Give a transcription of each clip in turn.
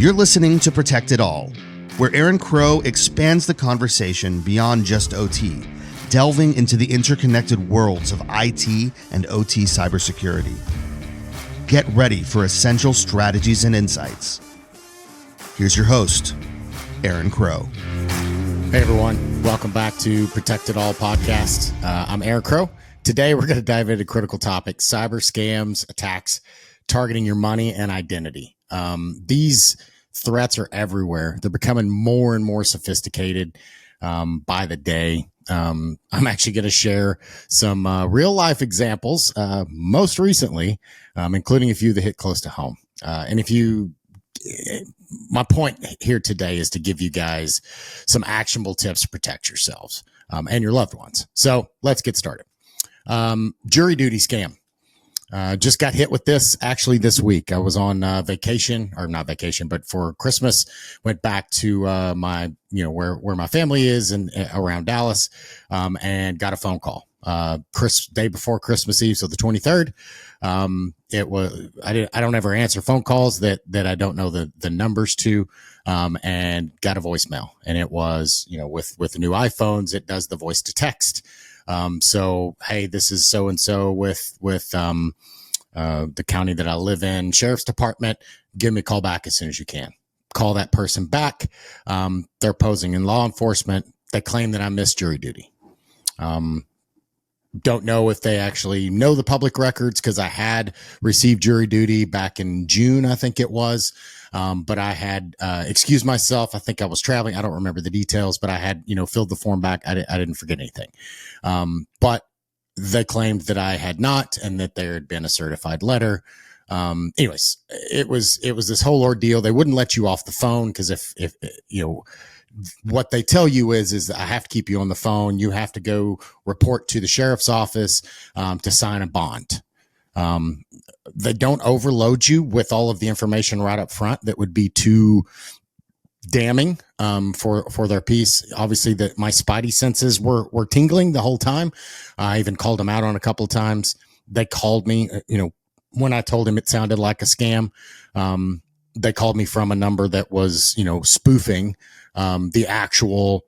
You're listening to Protect It All, where Aaron Crow expands the conversation beyond just OT, delving into the interconnected worlds of IT and OT cybersecurity. Get ready for essential strategies and insights. Here's your host, Aaron Crow. Hey everyone, welcome back to Protect It All podcast. I'm Aaron Crow. Today we're going to dive into critical topics: cyber scams, attacks, targeting your money and identity. These threats are everywhere. They're becoming more and more sophisticated by the day. I'm actually going to share some real life examples, most recently, including a few that hit close to home. My point here today is to give you guys some actionable tips to protect yourselves and your loved ones. So let's get started. Jury duty scam. Just got hit with this actually this week. I was on vacation, or not vacation, but for Christmas, went back to where my family is and around Dallas, and got a phone call. Day before Christmas Eve, so the 23rd. It was I don't ever answer phone calls that I don't know the numbers to, and got a voicemail, and it was with the new iPhones, it does the voice to text. So, hey, this is so-and-so with the county that I live in, sheriff's department. Give me a call back as soon as you can. Call that person back. They're posing in law enforcement. They claim that I missed jury duty. Don't know if they actually know the public records, because I had received jury duty back in June, I think it was. But I had excused myself. I think I was traveling. I don't remember the details, but I had, filled the form back. I didn't forget anything. But they claimed that I had not, and that there had been a certified letter. Anyways, it was this whole ordeal. They wouldn't let you off the phone, because if what they tell you is I have to keep you on the phone. You have to go report to the sheriff's office to sign a bond. They don't overload you with all of the information right up front that would be too damning for their piece. Obviously, my spidey senses were tingling the whole time. I even called them out on a couple of times. They called me, when I told him it sounded like a scam. They called me from a number that was, spoofing the actual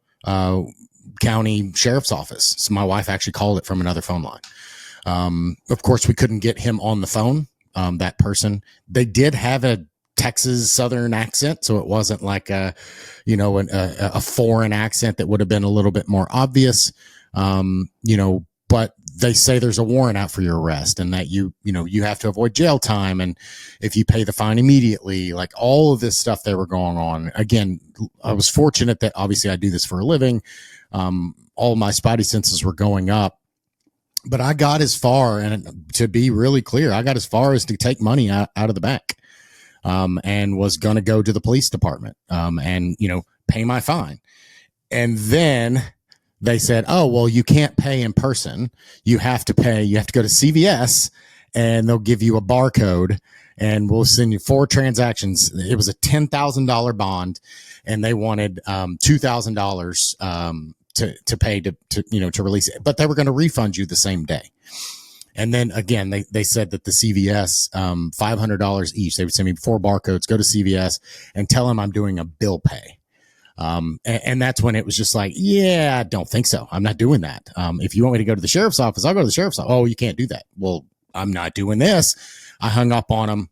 county sheriff's office. So my wife actually called it from another phone line. Of course, we couldn't get him on the phone, that person. They did have a Texas Southern accent, so it wasn't like a foreign accent that would have been a little bit more obvious. But they say there's a warrant out for your arrest, and that you have to avoid jail time, and if you pay the fine immediately, like all of this stuff they were going on. Again, I was fortunate that obviously I do this for a living. All my spidey senses were going up, but I got as far, and to be really clear, I got as far as to take money out of the bank, and was going to go to the police department, and pay my fine. And then they said, oh, well, you can't pay in person. You have to go to CVS, and they'll give you a barcode, and we'll send you 4 transactions. It was a $10,000 bond, and they wanted $2,000 to pay to release it, but they were going to refund you the same day. And then again, they said that the CVS, $500 each. They would send me 4 barcodes, go to CVS and tell them I'm doing a bill pay. And that's when it was just like, yeah, I don't think so. I'm not doing that. If you want me to go to the sheriff's office, I'll go to the sheriff's office. Oh, you can't do that. Well, I'm not doing this. I hung up on them.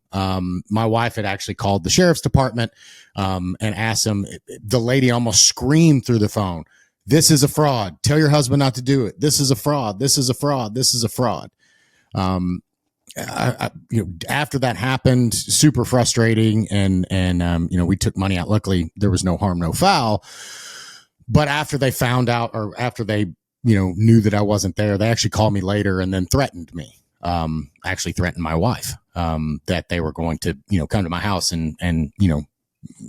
My wife had actually called the sheriff's department, and asked them. The lady almost screamed through the phone, "This is a fraud. Tell your husband not to do it. This is a fraud. This is a fraud. This is a fraud." After that happened, super frustrating, and we took money out. Luckily, there was no harm, no foul. But after they found out, or after they knew that I wasn't there, they actually called me later and then threatened me. Actually threatened my wife, that they were going to come to my house and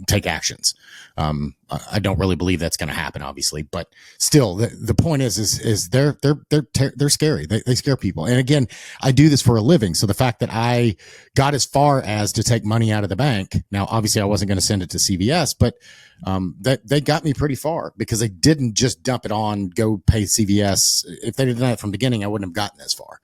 take actions. I don't really believe that's going to happen, obviously, but still, the point is they're scary. They scare people. And again, I do this for a living. So the fact that I got as far as to take money out of the bank, now, obviously I wasn't going to send it to CVS, but, they got me pretty far, because they didn't just dump it on, go pay CVS. If they did that from the beginning, I wouldn't have gotten as far.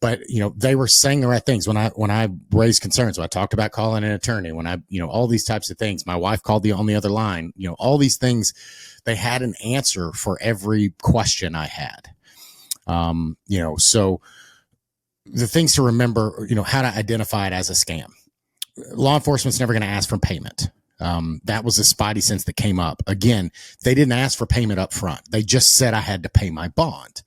But, they were saying the right things when I raised concerns, when I talked about calling an attorney, when I, all these types of things. My wife called on the other line, all these things, they had an answer for every question I had. So the things to remember, how to identify it as a scam. Law enforcement's never going to ask for payment. That was a spidey sense that came up. Again, they didn't ask for payment up front. They just said I had to pay my bond,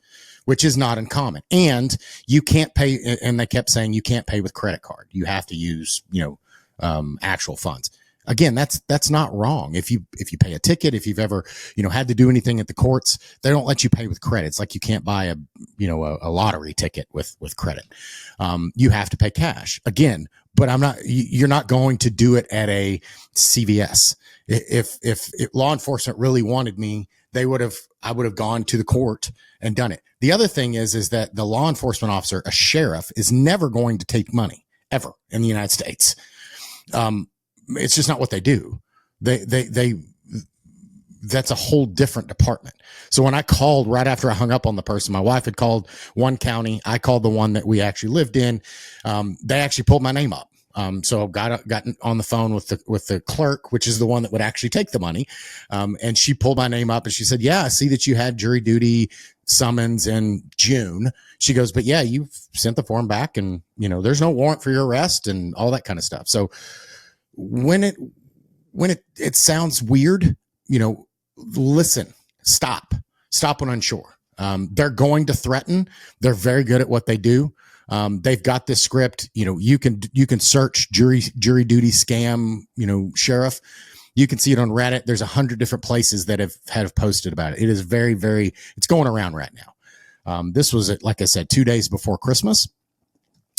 which is not uncommon. And you can't pay. And they kept saying you can't pay with credit card. You have to use, actual funds. Again, that's not wrong. If you pay a ticket, if you've ever, had to do anything at the courts, they don't let you pay with credit. It's like you can't buy a lottery ticket with credit. You have to pay cash again, but you're not going to do it at a CVS. If law enforcement really wanted me, I would have gone to the court and done it. The other thing is that the law enforcement officer, a sheriff, is never going to take money ever in the United States. It's just not what they do. That's a whole different department. So when I called right after I hung up on the person, my wife had called one county. I called the one that we actually lived in. They actually pulled my name up. So got on the phone with the clerk, which is the one that would actually take the money. And she pulled my name up and she said, yeah, I see that you had jury duty summons in June. She goes, but yeah, you've sent the form back and, there's no warrant for your arrest and all that kind of stuff. So when it sounds weird, listen, stop when unsure. They're going to threaten. They're very good at what they do. They've got this script, you can search jury duty scam, sheriff. You can see it on Reddit. There's 100 different places that have posted about it. It is very, very, it's going around right now. This was, like I said, 2 days before Christmas.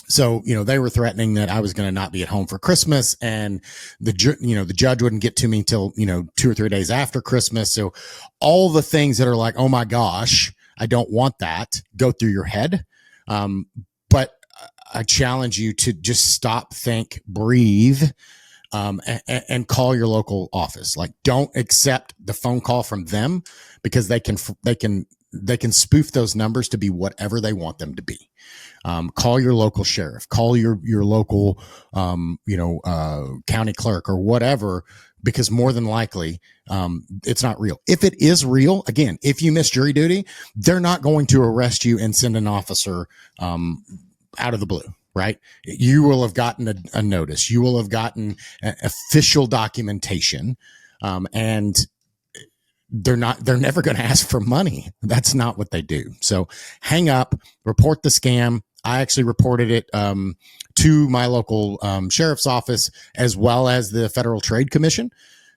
So, they were threatening that I was going to not be at home for Christmas and the judge wouldn't get to me until, 2 or 3 days after Christmas. So all the things that are like, oh my gosh, I don't want that, go through your head. But I challenge you to just stop, think, breathe, and call your local office. Like, don't accept the phone call from them because they can spoof those numbers to be whatever they want them to be. Call your local sheriff, call your local, county clerk or whatever, because more than likely, it's not real. If it is real, again, if you miss jury duty, they're not going to arrest you and send an officer, out of the blue, right? You will have gotten a notice. You will have gotten official documentation, and they're never going to ask for money. That's not what they do. So hang up, report the scam. I actually reported it to my local sheriff's office as well as the Federal Trade Commission.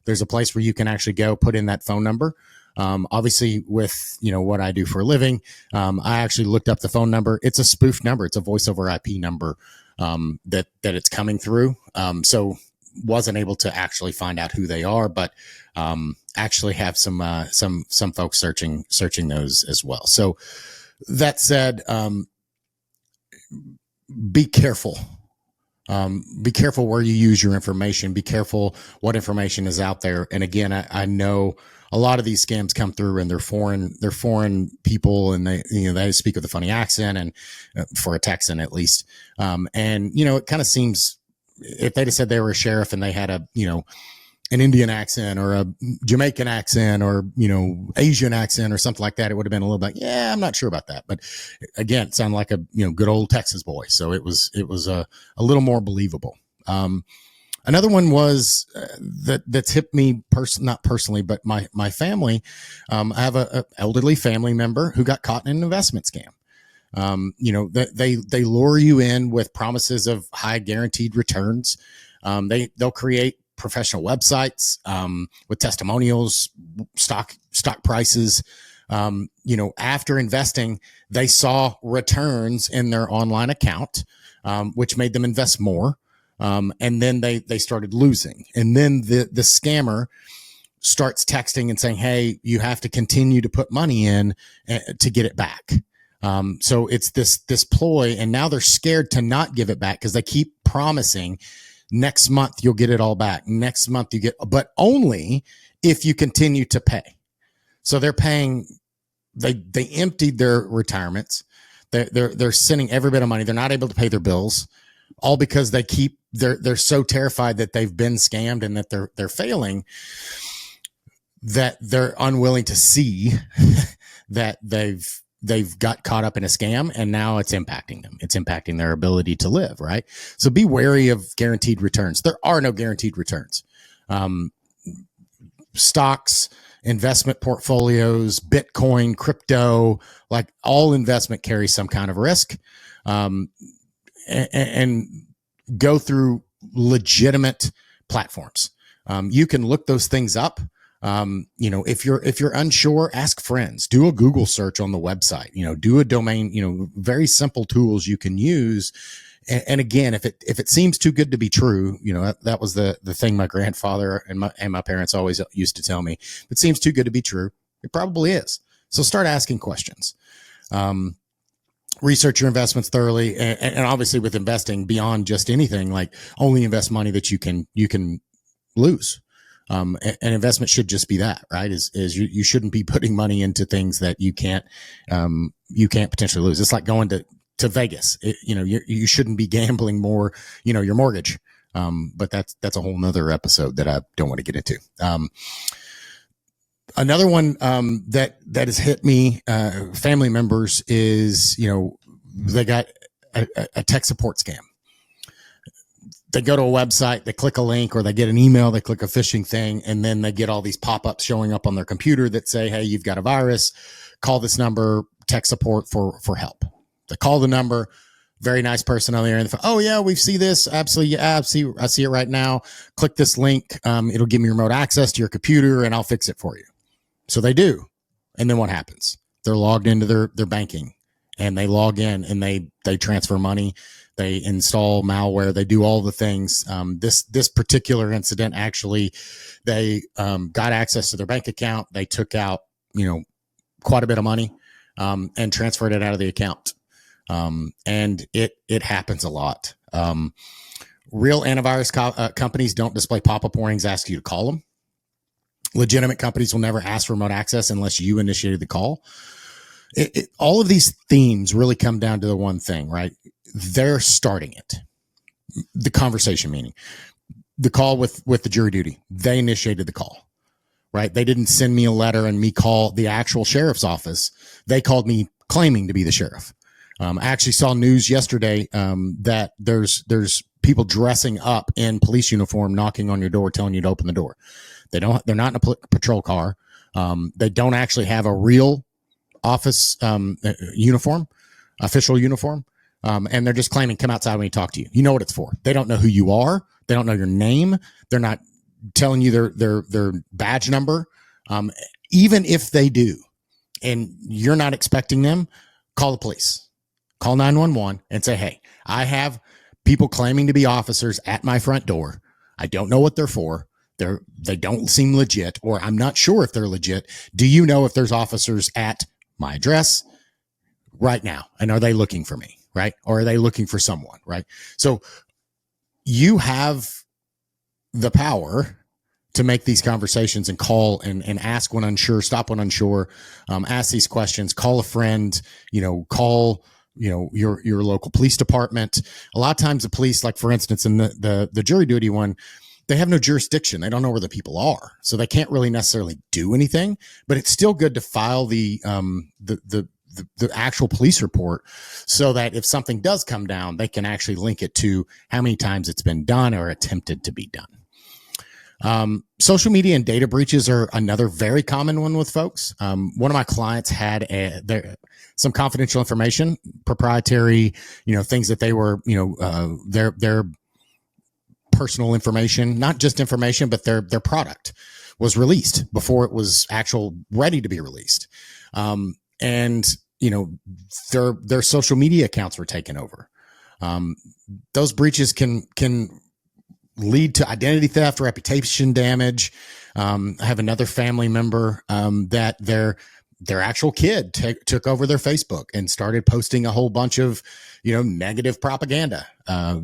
There's a place where you can actually go put in that phone number. Obviously with, what I do for a living, I actually looked up the phone number. It's a spoof number. It's a voice over IP number that it's coming through. So wasn't able to actually find out who they are, but actually have some folks searching those as well. So that said, be careful. Be careful where you use your information. Be careful what information is out there. And again, I know a lot of these scams come through and they're foreign people and they speak with a funny accent and for a Texan at least. And it kind of seems if they'd have said they were a sheriff and they had an Indian accent or a Jamaican accent or, Asian accent or something like that, it would have been a little bit, yeah, I'm not sure about that. But again, it sounded like a, good old Texas boy. So it was a little more believable. Another one was that's hit me not personally, but my family. I have a elderly family member who got caught in an investment scam. They lure you in with promises of high guaranteed returns. They'll create professional websites with testimonials, stock prices. After investing, they saw returns in their online account, which made them invest more. And then they started losing. And then the scammer starts texting and saying, hey, you have to continue to put money in to get it back. So it's this ploy, and now they're scared to not give it back because they keep promising next month you'll get it all back. Next month but only if you continue to pay. So they're paying, they emptied their retirements. They're sending every bit of money. They're not able to pay their bills, all because they're so terrified that they've been scammed and that they're failing, that they're unwilling to see that they've got caught up in a scam, and now it's impacting them. It's impacting their ability to live, right? So be wary of guaranteed returns. There are no guaranteed returns. Stocks, investment portfolios, Bitcoin, crypto, like all investment carries some kind of risk, and go through legitimate platforms. You can look those things up. If you're unsure, ask friends, do a Google search on the website, do a domain, very simple tools you can use. And again, if it seems too good to be true, that was the thing my grandfather and my parents always used to tell me. If it seems too good to be true, it probably is. So start asking questions. Research your investments thoroughly, and obviously with investing, beyond just anything, like only invest money that you can lose. An investment should just be that, right? Is you shouldn't be putting money into things that you can't potentially lose. It's like going to Vegas. You shouldn't be gambling more, your mortgage. But that's a whole nother episode that I don't want to get into. Another one that has hit me, family members, is they got a tech support scam. They go to a website, they click a link, or they get an email, they click a phishing thing, and then they get all these pop-ups showing up on their computer that say, hey, you've got a virus, call this number, tech support for help. They call the number, very nice person on the other end. Oh yeah, we see this. Absolutely. Yeah, I see it right now. Click this link. It'll give me remote access to your computer and I'll fix it for you. So they do. And then what happens? They're logged into their banking, and they log in and they transfer money. They install malware. They do all the things. This particular incident, actually, they got access to their bank account. They took out, quite a bit of money, and transferred it out of the account. And it happens a lot. Real antivirus companies don't display pop-up warnings, ask you to call them. Legitimate companies will never ask for remote access unless you initiated the call. All of these themes really come down to the one thing, right? They're starting it. The conversation, meaning the call with the jury duty. They initiated the call, right? They didn't send me a letter and me call the actual sheriff's office. They called me claiming to be the sheriff. I actually saw news yesterday that there's people dressing up in police uniform, knocking on your door, telling you to open the door. They're not in a patrol car. They don't actually have a real office uniform, official uniform. And they're just claiming, come outside when we talk to you. You know what it's for. They don't know who you are. They don't know your name. They're not telling you their badge number. Even if they do, and you're not expecting them, call the police. Call 911 and say, hey, I have people claiming to be officers at my front door. I don't know what they're for. They don't seem legit, or I'm not sure if they're legit. Do you know if there's officers at my address right now? And are they looking for me, right? Or are they looking for someone, right? So you have the power to make these conversations and call and ask when unsure, stop when unsure, ask these questions, call a friend, call your local police department. A lot of times the police, like for instance, in the jury duty one, they have no jurisdiction. They don't know where the people are. So they can't really necessarily do anything, but it's still good to file the actual police report so that if something does come down, they can actually link it to how many times it's been done or attempted to be done. Social media and data breaches are another very common one with folks. One of my clients had some confidential information, proprietary, things that they were, their personal information, not just information, but their product was released before it was ready to be released. And their social media accounts were taken over. Those breaches can lead to identity theft, reputation damage. I have another family member that their actual kid took over their Facebook and started posting a whole bunch of negative propaganda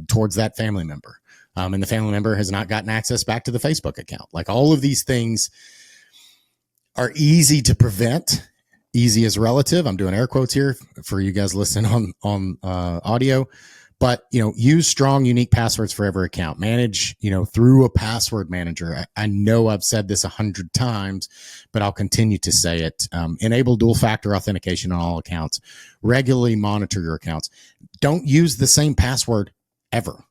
towards that family member. And the family member has not gotten access back to the Facebook account. Like, all of these things are easy to prevent easy is relative. I'm doing air quotes here for you guys listening on audio. But, use strong, unique passwords for every account. Manage, through a password manager. I know I've said this 100 times, but I'll continue to say it. Enable dual factor authentication on all accounts. Regularly monitor your accounts. Don't use the same password ever.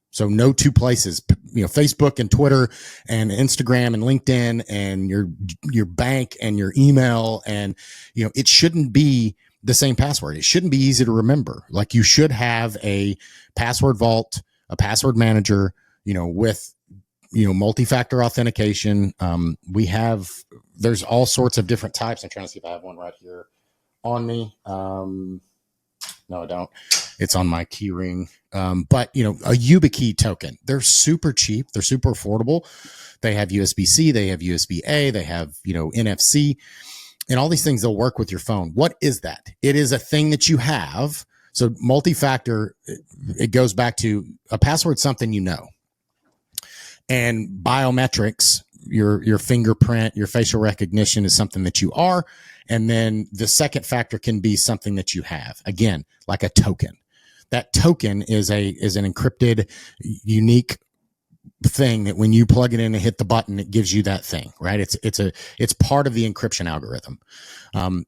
So no two places, Facebook and Twitter and Instagram and LinkedIn and your bank and your email. And, it shouldn't be the same password. It shouldn't be easy to remember. Like, you should have a password vault, a password manager, with, multi-factor authentication. There's all sorts of different types. I'm trying to see if I have one right here on me. No, I don't. It's on my key ring. But a YubiKey token, they're super cheap. They're super affordable. They have USB-C, they have USB-A, they have, NFC, and all these things. They'll work with your phone. What is that? It is a thing that you have. So multi-factor, it goes back to a password, something and biometrics, your fingerprint, your facial recognition is something that you are. And then the second factor can be something that you have. Again, like a token. That token is an encrypted, unique thing that when you plug it in and hit the button, it gives you that thing, right? It's part of the encryption algorithm.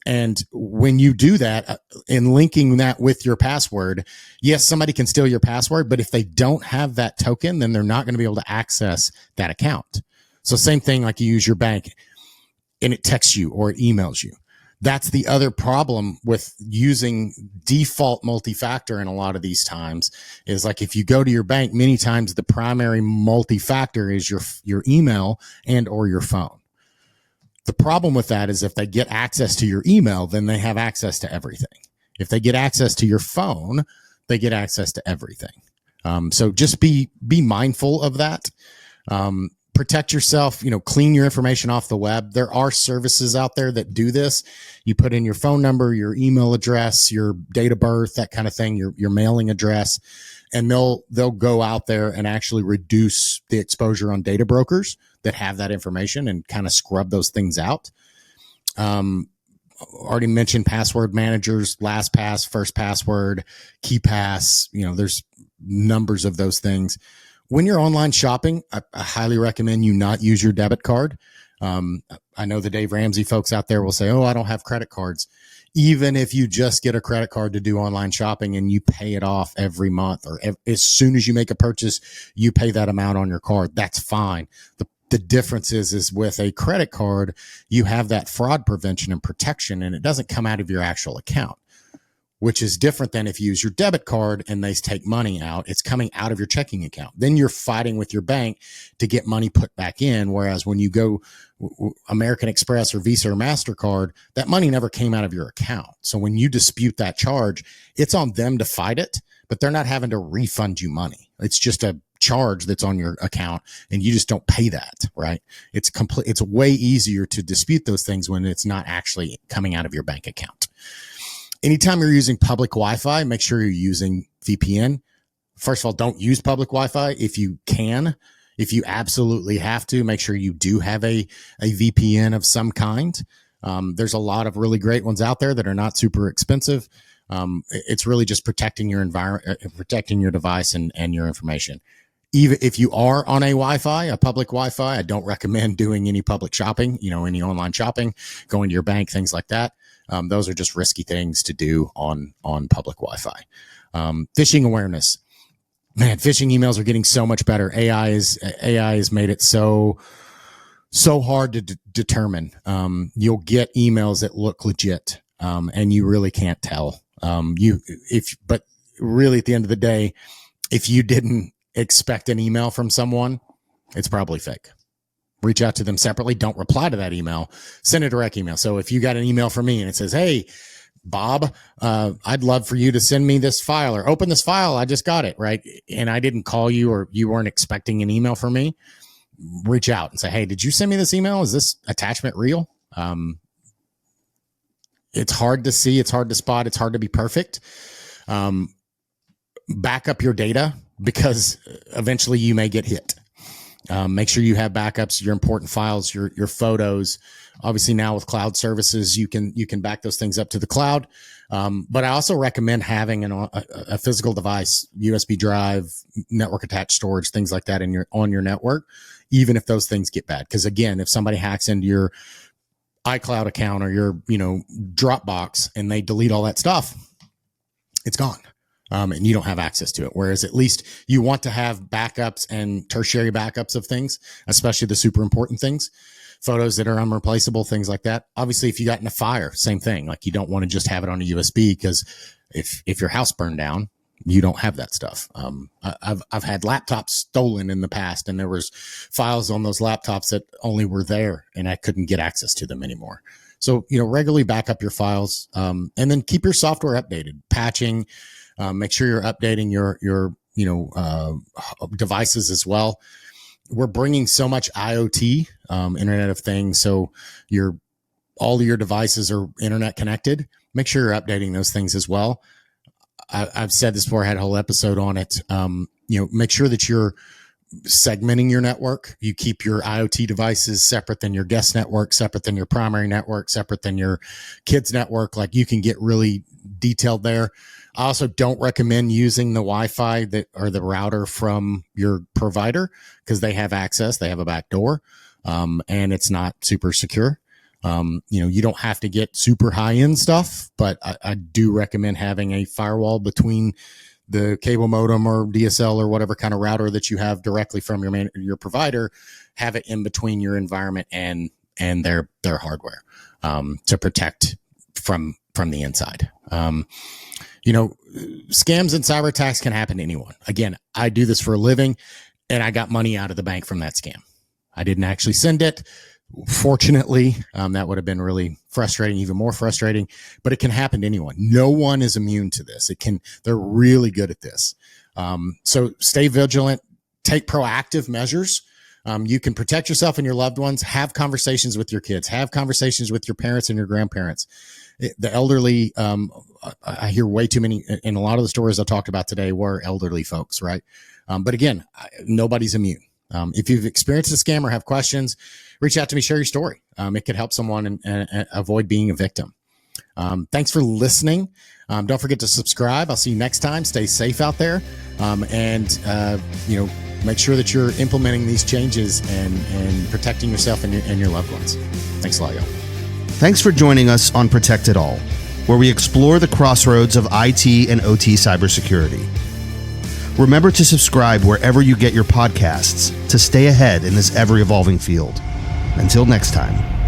And when you do that, in linking that with your password, yes, somebody can steal your password, but if they don't have that token, then they're not going to be able to access that account. So same thing, like you use your bank and it texts you or it emails you. That's the other problem with using default multi-factor in a lot of these times, is like, if you go to your bank, many times the primary multi-factor is your email and or your phone. The problem with that is if they get access to your email, then they have access to everything. If they get access to your phone, they get access to everything. So just be mindful of that. Protect yourself, clean your information off the web. There are services out there that do this. You put in your phone number, your email address, your date of birth, that kind of thing, your mailing address, and they'll go out there and actually reduce the exposure on data brokers that have that information and kind of scrub those things out. Already mentioned password managers, LastPass, First Password, KeyPass. There's numbers of those things. When you're online shopping, I highly recommend you not use your debit card. I know the Dave Ramsey folks out there will say, oh, I don't have credit cards. Even if you just get a credit card to do online shopping and you pay it off every month, or as soon as you make a purchase, you pay that amount on your card, that's fine. The difference is with a credit card, you have that fraud prevention and protection, and it doesn't come out of your actual account, which is different than if you use your debit card and they take money out. It's coming out of your checking account. Then you're fighting with your bank to get money put back in. Whereas when you go American Express or Visa or MasterCard, that money never came out of your account. So when you dispute that charge, it's on them to fight it, but they're not having to refund you money. It's just a charge that's on your account and you just don't pay that, right? It's way easier to dispute those things when it's not actually coming out of your bank account. Anytime you're using public Wi-Fi, make sure you're using VPN. First of all, don't use public Wi-Fi if you can. If you absolutely have to, make sure you do have a VPN of some kind. There's a lot of really great ones out there that are not super expensive. It's really just protecting your environment, protecting your device and your information. Even if you are on a public Wi-Fi, I don't recommend doing any public shopping, any online shopping, going to your bank, things like that. Those are just risky things to do on public Wi-Fi. Phishing awareness. Man, phishing emails are getting so much better. AI has made it so hard to determine. You'll get emails that look legit, and you really can't tell. But really at the end of the day, if you didn't expect an email from someone, it's probably fake. Reach out to them separately. Don't reply to that email. Send a direct email. So if you got an email from me and it says, hey, Bob, I'd love for you to send me this file or open this file. I just got it, right? And I didn't call you or you weren't expecting an email from me. Reach out and say, hey, did you send me this email? Is this attachment real? It's hard to see. It's hard to spot. It's hard to be perfect. Back up your data because eventually you may get hit. Make sure you have backups, your important files, your photos. Obviously now with cloud services, you can back those things up to the cloud. But I also recommend having a physical device, USB drive, network attached storage, things like that on your network, even if those things get bad. Because again, if somebody hacks into your iCloud account or your Dropbox and they delete all that stuff, it's gone. And you don't have access to it. Whereas at least you want to have backups and tertiary backups of things, especially the super important things, photos that are unreplaceable, things like that. Obviously, if you got in a fire, same thing. Like you don't want to just have it on a USB because if your house burned down, you don't have that stuff. I've had laptops stolen in the past, and there was files on those laptops that only were there, and I couldn't get access to them anymore. So regularly back up your files, and then keep your software updated, patching. Make sure you're updating your devices as well. We're bringing so much IoT, Internet of Things. So all of your devices are internet connected. Make sure you're updating those things as well. I've said this before. I had a whole episode on it. Make sure that you're segmenting your network. You keep your IoT devices separate than your guest network, separate than your primary network, separate than your kids network. Like you can get really detailed there. I also don't recommend using the Wi-Fi or the router from your provider because they have access. They have a back door, and it's not super secure. You don't have to get super high-end stuff, but I do recommend having a firewall between the cable modem or DSL or whatever kind of router that you have directly from your provider. Have it in between your environment and their hardware to protect from the inside. Scams and cyber attacks can happen to anyone. Again, I do this for a living, and I got money out of the bank from that scam. I didn't actually send it. Fortunately, that would have been really frustrating, even more frustrating, but it can happen to anyone. No one is immune to this. They're really good at this. So stay vigilant, take proactive measures. You can protect yourself and your loved ones, have conversations with your kids, have conversations with your parents and your grandparents. The elderly, I hear way too many, and a lot of the stories I talked about today were elderly folks, right? But again, nobody's immune. If you've experienced a scam or have questions, reach out to me, share your story. It could help someone and avoid being a victim. Thanks for listening. Don't forget to subscribe. I'll see you next time. Stay safe out there. Make sure that you're implementing these changes and protecting yourself and your loved ones. Thanks a lot, y'all. Thanks for joining us on Protect It All, where we explore the crossroads of IT and OT cybersecurity. Remember to subscribe wherever you get your podcasts to stay ahead in this ever-evolving field. Until next time.